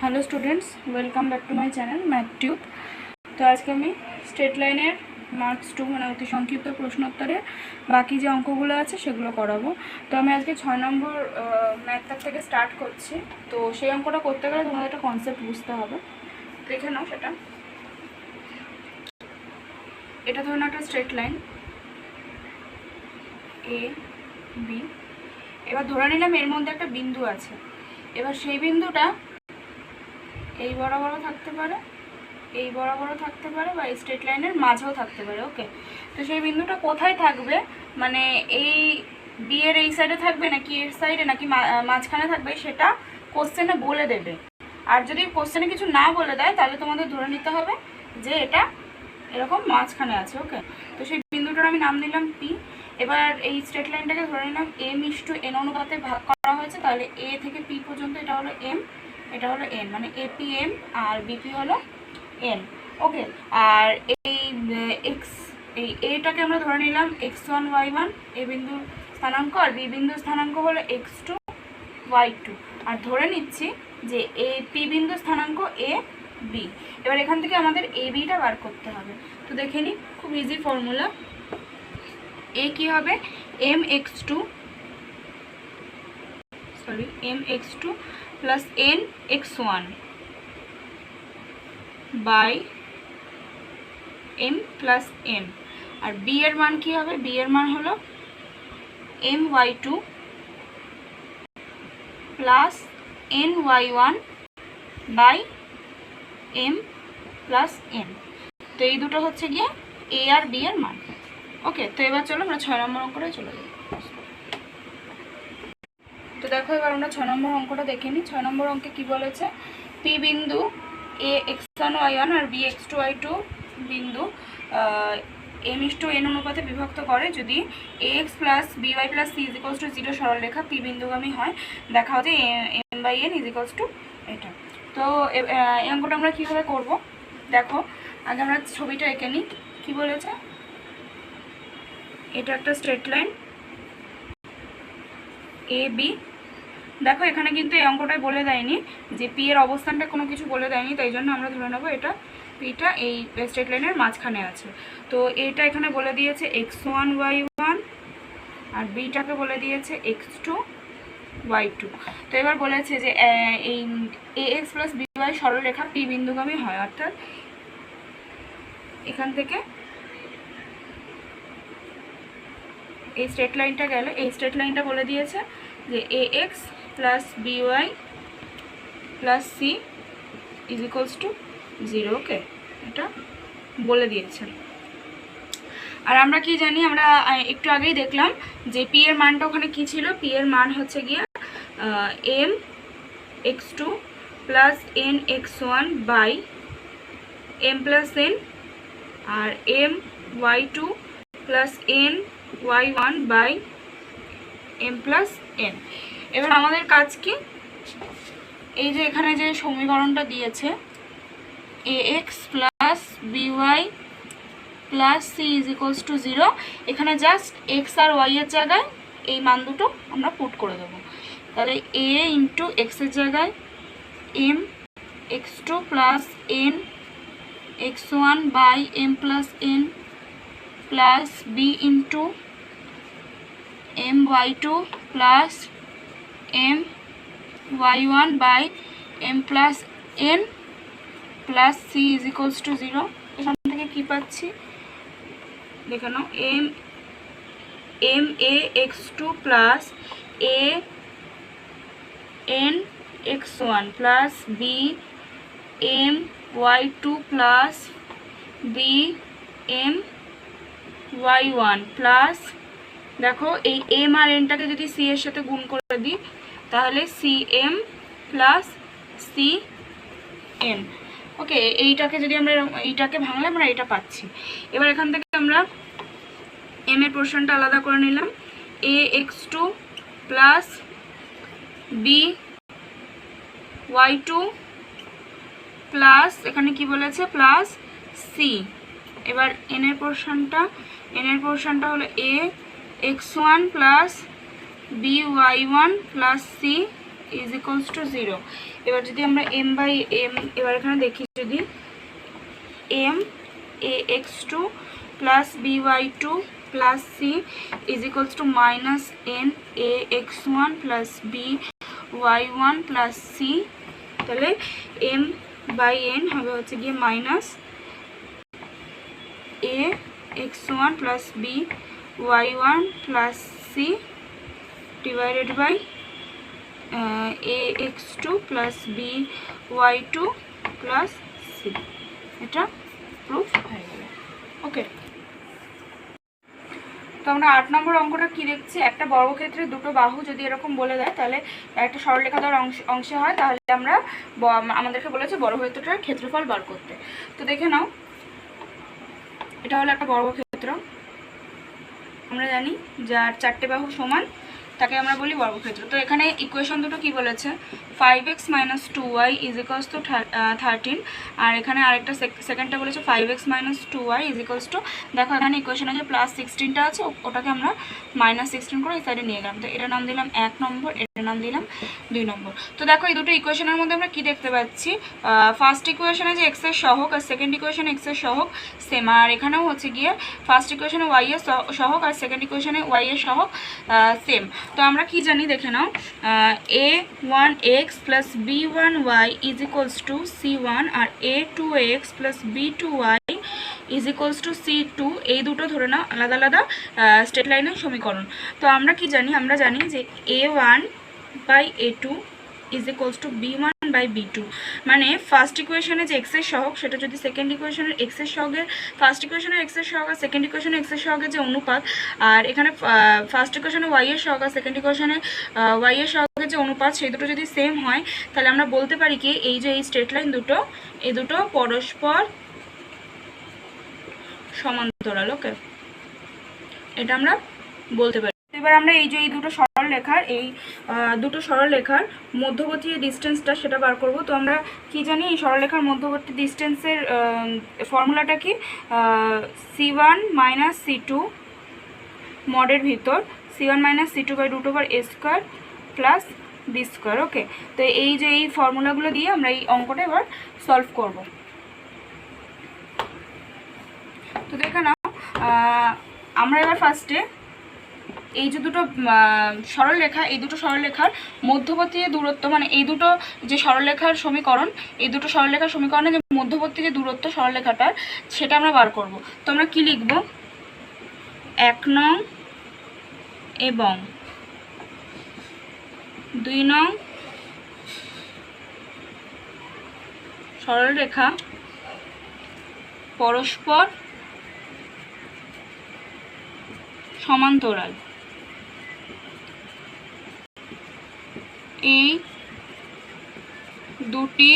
Hello students, welcome back to my channel math tube. তো আজকে আমি স্টেট লাইনের মার্কস 2 মানে অতি সংক্ষিপ্ত প্রশ্নোত্তরে বাকি যে অঙ্কগুলো আছে সেগুলো করাবো। তো আমি আজকে 6 নম্বর ম্যাথটার থেকে স্টার্ট করছি। তো সেই অঙ্কটা করতে গেলে তোমাদের একটা কনসেপ্ট বুঝতে হবে। দেখে নাও সেটা। এটা ধরুন একটা স্ট্রেট লাইন এ বি। এবার ধরে নিলাম এর মধ্যে একটা বিন্দু আছে। এবার সেই বিন্দুটা এই বরাবরও থাকতে পারে, এই বরাবরও থাকতে পারে, বা এই স্ট্রেট লাইনের মাঝেও থাকতে পারে। ওকে, তো সেই বিন্দুটা কোথায় থাকবে, মানে এই বি এর এই সাইডে থাকবে নাকি এর সাইডে নাকি মাঝখানে থাকবে, সেটা কোশ্চেনে বলে দেবে। আর যদি কোশ্চেনে কিছু না বলে দেয় তাহলে তোমাদের ধরে নিতে হবে যে এটা এরকম মাঝখানে আছে। ওকে, তো সেই বিন্দুটার আমি নাম দিলাম পি। এবার এই স্ট্রেট লাইনটাকে ধরে নিলাম m:n অনুপাতে ভাগ করা হয়েছে, তাহলে এ থেকে পি পর্যন্ত এটা হলো এম, এটা হলো এন, মানে এপি এম আর বিপি হলো এন। ওকে, আর এই এক্স, এই এটাকে আমরা ধরে নিলাম x1 y1 এ বিন্দুর স্থানাঙ্ক, আর বি বিন্দুর স্থানাঙ্ক হলো x2 y2, আর ধরে নিচ্ছি যে এ পি বিন্দুর স্থানাঙ্ক এ বি। এবার এখান থেকে আমাদের এ বিটা বার করতে হবে। তো দেখে নিই, খুব ইজি ফর্মুলা। এ কি হবে, mx2 plus nx1 by m plus n। আর বি এর মান কি হবে, বি এর মান হলো my2 plus ny1 by m plus n। তো এই দুটো হচ্ছে গিয়ে এ আর বি এর মান। ওকে, তো এবার চলো আমরা 6 নম্বর অঙ্কটা চলে যাই। তো দেখো এবার আমরা 6 নম্বর অঙ্কটা দেখে নিই। 6 নম্বর অঙ্কে কি বলেছে, পি বিন্দু এ x1 y1 আর বি x2 y2 বিন্দু m:n অনুপাতে বিভক্ত করে যদি ax plus by plus c is equals to 0 সরলরেখা পি বিন্দুগামী হয়, দেখা হচ্ছে m/n ইজিক্যালস টু এটা। তো এই অঙ্কটা আমরা কীভাবে করব দেখো, আগে আমরা ছবিটা এঁকে নিই। কী বলেছে, এটা একটা স্ট্রেট লাইন এ বি। দেখো এখানে কিন্তু এই অঙ্কটাই বলে দেয়নি যে পি এর অবস্থানটা কোনো কিছু বলে দেয়নি, তাই জন্য আমরা ধরে নেবো এটা পিটা এই স্ট্রেট লাইনের মাঝখানে আছে। তো এটা এখানে বলে দিয়েছে x1 y1 আর বিটাকে বলে দিয়েছে x2 y2। তো এবার বলেছে যে এই ax প্লাস by সরলরেখা পি বিন্দুগামী হয়, অর্থাৎ এখান থেকে এই স্ট্রেট লাইনটা গেল, এই স্ট্রেট লাইনটা বলে দিয়েছে যে ax plus by plus c is equals to 0। Okay, এটা বলে দিয়েছে। আর আমরা কি জানি, আমরা একটু আগেই দেখলাম যে পি এর মানটা ওখানে কি ছিল, পি এর মান হচ্ছে গিয়ে mx2 plus nx1 by m plus n আর my2 plus ny1 by m plus n। এবার আমাদের কাজ কি, এই যে এখানে যে সমীকরণটা দিয়েছে ax plus by plus c is equals to 0, এখানে জাস্ট x আর y এর জায়গায় এই মান দুটো আমরা পুট করে দেবো। তাহলে a ইন্টু এক্স এর জায়গায় m x2 plus n x1 by m plus n plus b into my2 plus my1 by m plus n plus c is equals to 0। এখান থেকে কী পাচ্ছি দেখে নাও, a x2 plus a n x1 plus b my2 plus b my1 plus, দেখো এই m আর nটাকে যদি c এর সাথে গুণ করে দিই তাহলে cm প্লাস cn। ওকে, এইটাকে যদি আমরা এইটাকে ভাঙলে আমরা এটা পাচ্ছি। এবার এখান থেকে আমরা m এর পোর্শনটা আলাদা করে নিলাম, ax2 প্লাস by2 প্লাস এখানে কি বলেছে প্লাস c। এবার n এর পোর্শনটা হলো ax1 plus by1 plus c is equals two 0। এবার যদি আমরা m বাই m এবার এখানে দেখি, যদি m ax2 plus by2 plus c is equals to minus n ax1 plus by1 plus c, তাহলে m বাই n হবে হচ্ছে গিয়ে minus ax1 plus by1 plus c divided by ax2 plus by2 plus c। এটা proof হয়ে গেল। ওকে, তো আমরা 8 নম্বর অঙ্কটা কি দেখছি, একটা বর্গক্ষেত্রে দুটো বাহু যদি এরকম বলে দেয়, তাহলে একটা সরলরেখা দেওয়ার অংশে হয়, তাহলে আমরা আমাদেরকে বলেছে বর্গক্ষেত্রটার ক্ষেত্রফল বার করতে। তো দেখে নাও, এটা হলো একটা বর্গক্ষেত্র, আমরা জানি যার 4টে বাহু সমান তাকে আমরা বলি বর্গক্ষেত্র। তো এখানে ইকুয়েশন দুটো কি বলেছে, 5x - 2y is equals two 13, আর এখানে আরেকটা সেকেন্ডটা বলেছে 5x - 2y is equals two, দেখো এখানে ইকুয়েশনে যে প্লাস 16টা আছে ওটাকে আমরা -16 করে এই সাইডে নিয়ে গেলাম। তো এটা নাম দিলাম 1 নম্বর, এটা নাম দিলাম 2 নম্বর। তো দেখো এই দুটো ইকুয়েশনের মধ্যে আমরা কি দেখতে পাচ্ছি, ফার্স্ট ইকুয়েশনে যে এক্স এর সহগ আর সেকেন্ড ইকুয়েশনে এক্স এর সহগ সেম, আর এখানেও হচ্ছে গিয়ে ফার্স্ট ইকুয়েশনে ওয়াই এর সহগ আর সেকেন্ড ইকুয়েশনে ওয়াই এর সহগ সেম। তো আমরা কি জানি দেখে নাও, a1x plus b1y is equals to c1 আর a2x plus b2y is equals to c2, এই দুটো ধরে নাও আলাদা আলাদা স্ট্রেট লাইনের সমীকরণ। তো আমরা কি জানি, আমরা জানি যে a1 by a2 is equals to b1 by b2, মানে ফার্স্ট ইকুয়েশনে যে এক্স এর সহগ সেটা যদি সেকেন্ড ইকুয়েশনের এক্স এর সহগের, ফার্স্ট ইকুয়েশনের এক্স এর সহগ আর সেকেন্ড ইকুয়েশনের এক্স এর সহগের যে অনুপাত, আর এখানে ফার্স্ট ইকুয়েশনে ওয়াই এর সহগ আর সেকেন্ড ইকুয়েশনে ওয়াই এর সহগের যে অনুপাত, সেই দুটো যদি সেম হয়, তাহলে আমরা বলতে পারি কি এই যে এই স্ট্রেট লাইন দুটো, এই দুটো পরস্পর সমান্তরাল। ওকে, এটা আমরা বলতে পারি। এবার আমরা এই যে এই দুটো সরলরেখার মধ্যবর্তী যে ডিস্টেন্সটা সেটা বার করব। তো আমরা কি জানি, এই সরলরেখার মধ্যবর্তী ডিস্টেন্সের ফর্মুলাটা কি, c1 মাইনাস c2 মডের ভিতর c1 minus c2 by √a² plus b²। ওকে, তো এই যে এই ফর্মুলাগুলো দিয়ে আমরা এই অঙ্কটা এবার সলভ করব। তো দেখে নাও, আমরা এবার ফার্স্টে এই যে দুটো সরলরেখা, এই দুটো সরলরেখার মধ্যবর্তী যে দূরত্ব, মানে এই দুটো যে সরলরেখার সমীকরণ, এই দুটো সরলরেখার সমীকরণে যে মধ্যবর্তী যে দূরত্ব সরলরেখাটার, সেটা আমরা বার করব। তো আমরা কি লিখব, 1 নং এবং 2 নং সরলরেখা পরস্পর সমান্তরাল, এই দুটি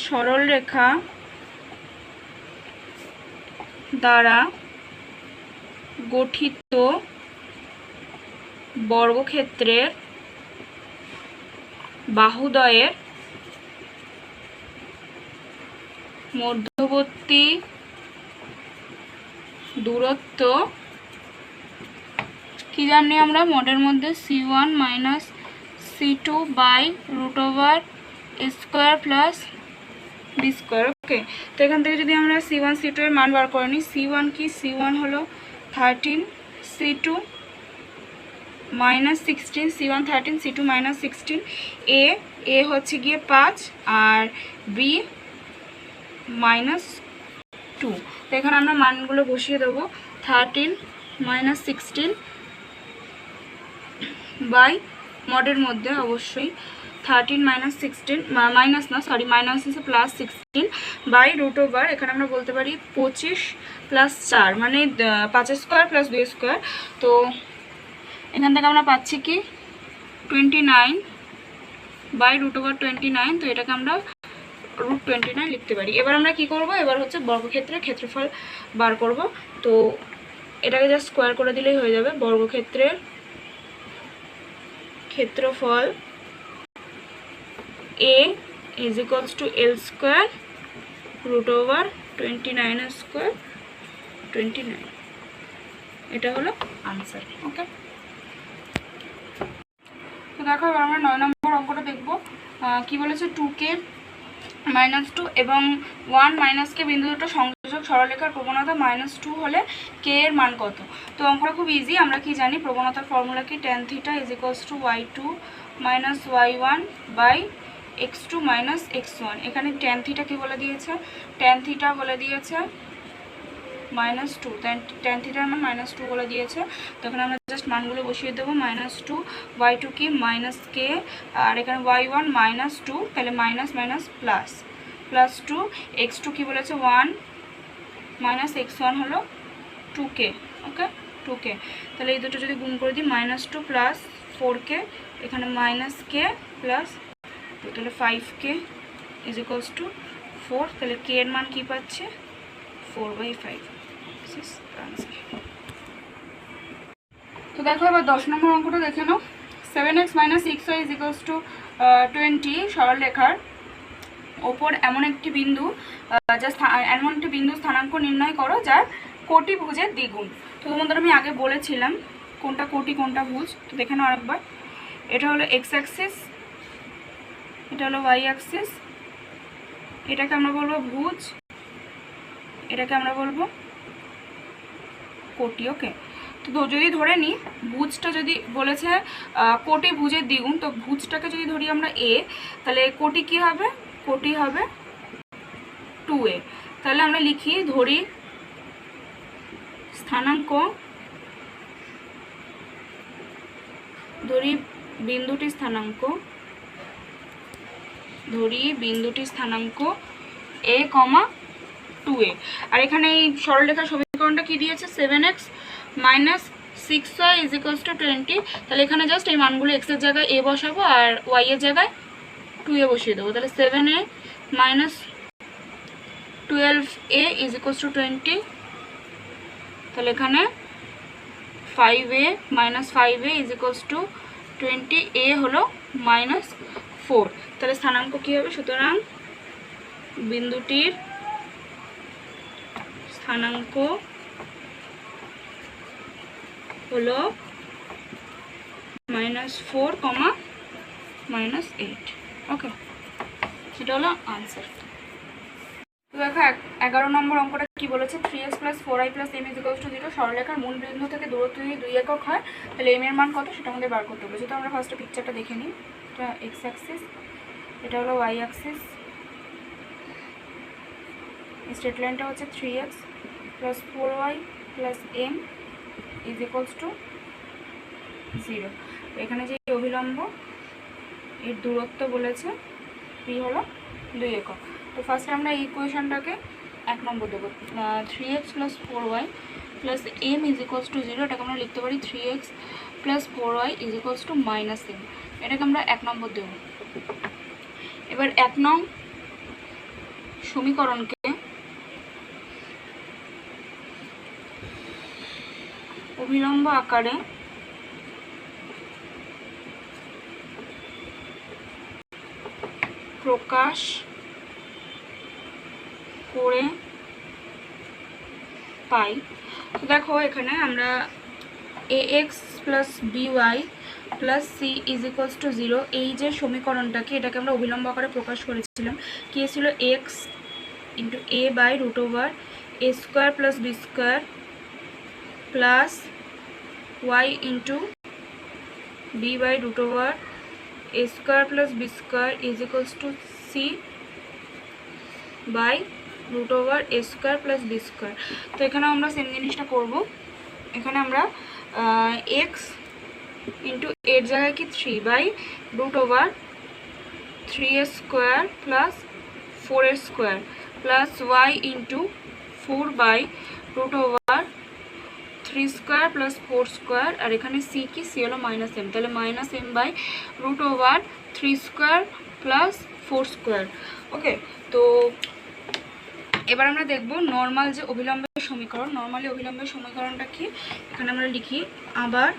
সরলরেখা দ্বারা গঠিত বর্গক্ষেত্রের বাহুদ্বয়ের মধ্যবর্তী দূরত্ব কি জানি আমরা, মডের মধ্যে c1 minus c2 by √a² plus b²। ওকে, তো এখান থেকে যদি আমরা c1 c2 এর মান বার করে নিই, c1 কি, c1 হলো 13, c2 minus 16, c1 13, c2 minus 16, a হচ্ছে গিয়ে 5 আর b -2। তো এখানে আমরা মানগুলো বসিয়ে দেবো, 13 মাইনাস 16 বাই মডের মধ্যে অবশ্যই 13 মাইনাস 16 মাইনাস না সরি মাইনাস আছে প্লাস 16 বাই √, এখানে আমরা বলতে পারি 25 প্লাস 4 মানে 5² প্লাস 2²। তো এখান থেকে আমরা পাচ্ছি কি 29 বাই √29। তো এটাকে আমরা √29 লিখতে পারি। এবার আমরা কি করব, এবার হচ্ছে বর্গক্ষেত্রের ক্ষেত্রফল বার করব। তো এটাকে জাস্ট স্কোয়ার করে দিলেই হয়ে যাবে। বর্গক্ষেত্রের ক্ষেত্রফল a is equals to L square √29² 29। এটা হলো আনসার। ওকে, তো দেখো দেখো এবার আমরা 9 নম্বর অঙ্কটা দেখবো। কি বলেছে 2k -2 এবং 1 - k বিন্দু দুটো সংযোজক সরলরেখার প্রবণতা -2 হলে k এর মান কত? তো অঙ্কটা খুব ইজি। আমরা কি জানি প্রবণতার ফর্মুলা কি, tan θ = y2 - y1 x2 - x1। এখানে tan θ কি বলে দিয়েছে, tan θ বলে দিয়েছে -2, tan θ এর মান -2 বলে দিয়েছে। তখন আমরা জাস্ট মানগুলো বসিয়ে দেবো। -2 y2 কি -k, আর এখানে y1 -2, তাহলে মাইনাস মাইনাস প্লাস, +2 x2 কি বলেছে 1 - x1 হলো 2k। ওকে 2k, তাহলে এই দুটো যদি গুণ করে দিই -2 + 4k, এখানে -k + 2, তাহলে 5k = 4। তাহলে k এর মান কি পাচ্ছে 4/5। তো দেখো এবার 10 নম্বর অঙ্কটা দেখে নাও। 7x - 6y = 20 সরলরেখার ওপর এমন একটি বিন্দু স্থানাঙ্ক নির্ণয় করো যার কোটি ভুজের দ্বিগুণ। তো তোমাদের আমি আগে বলেছিলাম কোনটা কোটি কোনটা ভুজ, তো দেখে নাও আরেকবার। এটা হলো এক্স অ্যাক্সিস, এটা হলো ওয়াই অ্যাক্সিস, এটাকে আমরা বলবো ভুজ, এটাকে আমরা বলবো কোটি। ওকে, তো যদি ধরে নিই ভুজটা যদি বলেছে কোটি ভুজের দ্বিগুণ, তো ভুজটাকে যদি ধরি আমরা এ, তাহলে কোটি কি হবে, কোটি হবে 2a। তাহলে আমরা লিখি ধরি স্থানাঙ্ক, ধরি বিন্দুটি স্থানাঙ্ক a, 2a। আর এখানে এই সরলরেখার সমীকরণটা কি দিয়েছে 7x - 6y = 20। তাহলে এখানে জাস্ট এই মানগুলো x এর জায়গায় a বসাবো আর y এর জায়গায় 2a বসিয়ে দেবো। তাহলে 7a - 12a = 20। তাহলে এখানে 5a - 5a = 20, a হলো -4। তাহলে স্থানাঙ্ক কী হবে, সুতরাং বিন্দুটির স্থানাঙ্ক হলো -4, -8। ওকে, সেটা হলো আনসার। তো দেখো 11 নম্বর অঙ্কটা কি বলেছে 3x + 4y + m = 0 সরলরেখার মূল বিন্দু থেকে দূরত্ব যদি 2 একক হয় তাহলে m এর মান কত সেটা আমাদের বার করতে হবে। যেহেতু আমরা ফার্স্টে পিকচারটা দেখে নিই, এটা এক্স অ্যাক্সিস, এটা হলো ওয়াই অ্যাক্সিস, স্ট্রেট লাইনটা হচ্ছে 3x + 4y + m = 0। এখানে যে অভিলম্ব এর দূরত্ব বলেছে p হলো 2 একক। তো ফার্স্টে আমরা এই ইকুয়েশনটাকে 1 নম্বর দেবো। 3x + 4y + m = 0, এটাকে আমরা লিখতে পারি 3x + 4y = -m। এটাকে আমরা 1 নম্বর দেবো। এবার 1 নং সমীকরণকে অভিলম্ব আকারে প্রকাশ করে পাই। দেখো এখানে আমরা ax + by + c = 0 এই যে সমীকরণটাকে, এটাকে আমরা অভিলম্ব আকারে প্রকাশ করেছিলাম। কি ছিল x × a/√a² + b² plus y × b/√a² + b² = c/√a² + b²। তো এখানে আমরা সেম জিনিসটা করব। এখানে আমরা x × এর জায়গায় কি 3/√3² + 4² প্লাস y × 4/√3² + 4², আর এখানে c কি, c হলো -m, তাহলে -m/√3² + 4²। ওকে, তো এবার আমরা দেখব নর্মাল যে অভিলম্বের সমীকরণ। নর্মালি অভিলম্বের সমীকরণটা কি, এখানে আমরা লিখি আবার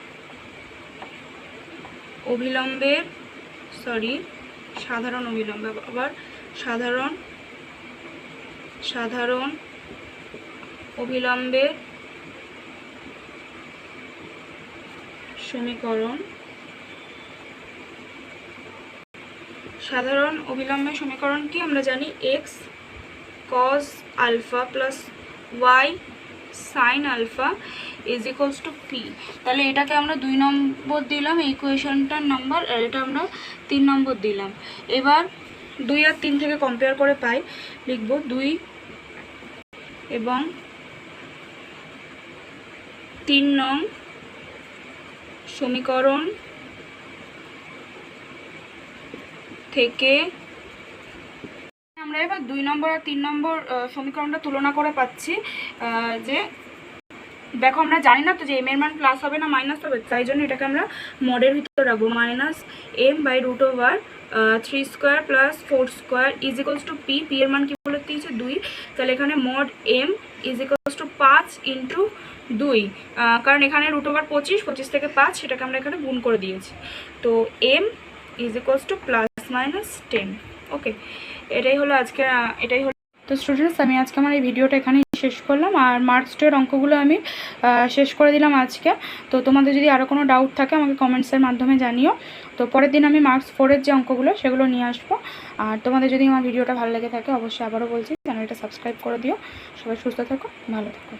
সাধারণ অভিলম্ব, আবার সাধারণ অভিলম্বের সমীকরণ সাধারণ অবিলম্বে সমীকরণ কি আমরা জানি, x cos alpha plus y sin alpha is equals to p. তাহলে এটাকে আমরা 2 নম্বর দিলাম, এই ইকুয়েশনটার নাম্বার, আর এটা আমরা 3 নম্বর দিলাম। এবার 2 আর 3 থেকে কম্পেয়ার করে পাই, লিখব 2 এবং 3 নং সমীকরণ থেকে আমরা এবার 2 নম্বর আর 3 নম্বর সমীকরণটা তুলনা করে পাচ্ছি যে দেখো আমরা জানি না তো যে এম এর মান প্লাস হবে না মাইনাস হবে, তাই জন্য এটাকে আমরা মডের ভিতরে রাখবো, -m/√3² + 4² is equals to P. P এর মান কি বলে দিয়েছে 2, তাহলে এখানে mod m is equals two 5 × 2, কারণ এখানে √25 থেকে 5, সেটাকে আমরা এখানে গুণ করে দিয়েছি। তো m ইজ ইকুয়ালস টু ±10। ওকে, এটাই হলো আজকে, এটাই হলো। তো স্টুডেন্টস, আমি আজকে আমার এই ভিডিওটা এখানেই শেষ করলাম, আর মার্কস 2 এর অঙ্কগুলো আমি শেষ করে দিলাম আজকে। তো তোমাদের যদি আরও কোনো ডাউট থাকে আমাকে কমেন্টসের মাধ্যমে জানিও। তো পরের দিন আমি মার্কস 4 এর যে অঙ্কগুলো সেগুলো নিয়ে আসবো। আর তোমাদের যদি আমার ভিডিওটা ভালো লেগে থাকে অবশ্যই আবারও বলছি চ্যানেলটা সাবস্ক্রাইব করে দিও। সবাই সুস্থ থাকো, ভালো থাকো।